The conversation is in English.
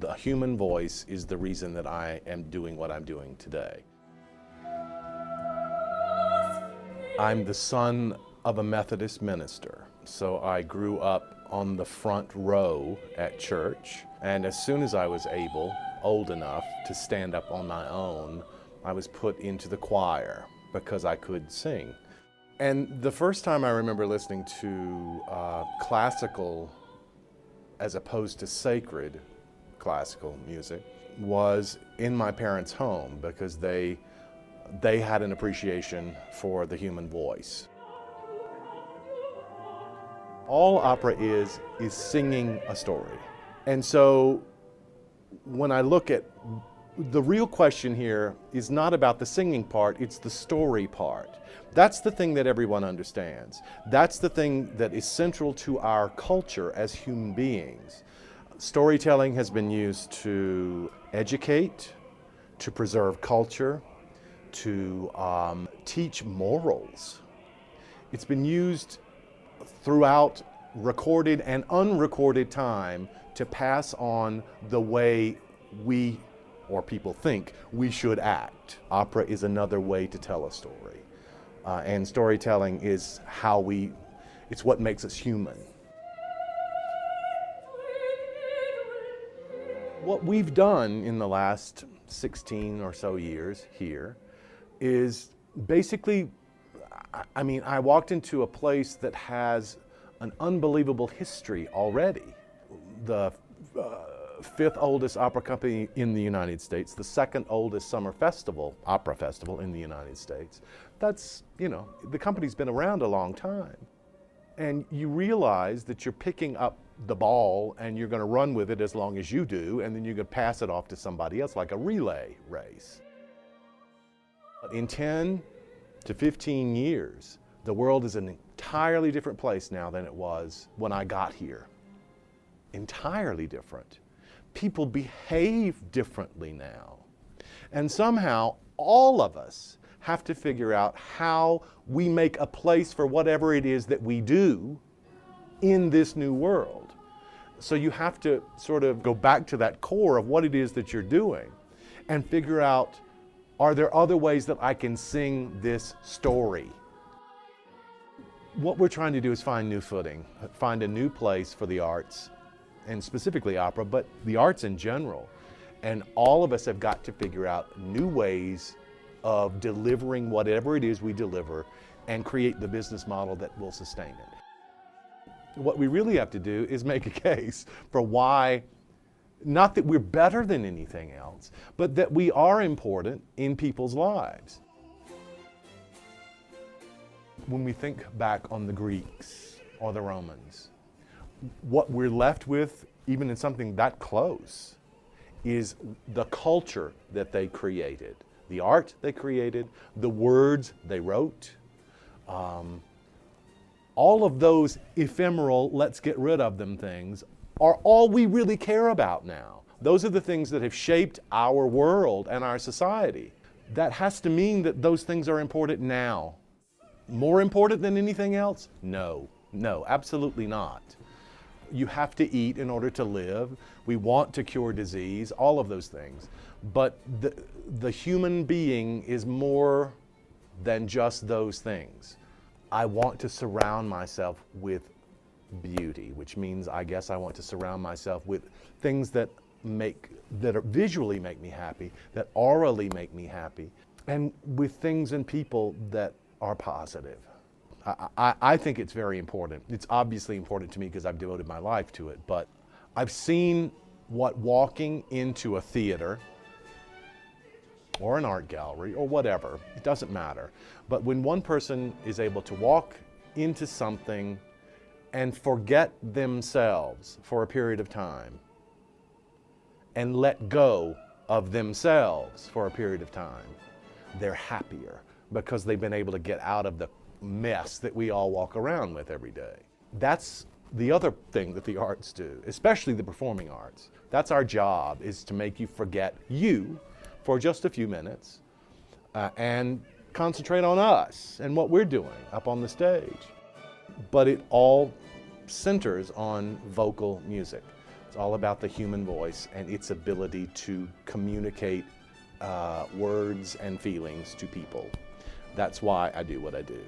The human voice is the reason that I am doing what I'm doing today. I'm the son of a Methodist minister, so I grew up on the front row at church, and as soon as I was old enough to stand up on my own, I was put into the choir because I could sing. And the first time I remember listening to classical as opposed to sacred classical music was in my parents' home, because they had an appreciation for the human voice. All opera is singing a story. And so when I look at the real question here is not about the singing part, it's the story part. That's the thing that everyone understands. That's the thing that is central to our culture as human beings. Storytelling has been used to educate, to preserve culture, to teach morals. It's been used throughout recorded and unrecorded time to pass on the way we, or people think, we should act. Opera is another way to tell a story. And storytelling is it's what makes us human. What we've done in the last 16 or so years here is basically, I walked into a place that has an unbelievable history already. The fifth oldest opera company in the United States, the second oldest summer festival, opera festival in the United States. That's, the company's been around a long time. And you realize that you're picking up the ball and you're going to run with it as long as you do, and then you're going to pass it off to somebody else like a relay race. In 10 to 15 years, the world is an entirely different place now than it was when I got here. Entirely different. People behave differently now. And somehow, all of us have to figure out how we make a place for whatever it is that we do in this new world. So you have to sort of go back to that core of what it is that you're doing and figure out, are there other ways that I can sing this story? What we're trying to do is find new footing, find a new place for the arts, and specifically opera, but the arts in general. And all of us have got to figure out new ways of delivering whatever it is we deliver and create the business model that will sustain it. What we really have to do is make a case for why, not that we're better than anything else, but that we are important in people's lives. When we think back on the Greeks or the Romans, what we're left with, even in something that close, is the culture that they created, the art they created, the words they wrote. All of those ephemeral, let's get rid of them things are all we really care about now. Those are the things that have shaped our world and our society. That has to mean that those things are important now. More important than anything else? No, absolutely not. You have to eat in order to live. We want to cure disease, all of those things. But the human being is more than just those things. I want to surround myself with beauty, which means I guess I want to surround myself with things that visually make me happy, that orally make me happy, and with things and people that are positive. I think it's very important. It's obviously important to me because I've devoted my life to it, but I've seen what walking into a theater or an art gallery or whatever, it doesn't matter. But when one person is able to walk into something and forget themselves for a period of time and let go of themselves for a period of time, they're happier because they've been able to get out of the mess that we all walk around with every day. That's the other thing that the arts do, especially the performing arts. That's our job, is to make you forget you for just a few minutes and concentrate on us and what we're doing up on the stage. But it all centers on vocal music. It's all about the human voice and its ability to communicate words and feelings to people. That's why I do what I do.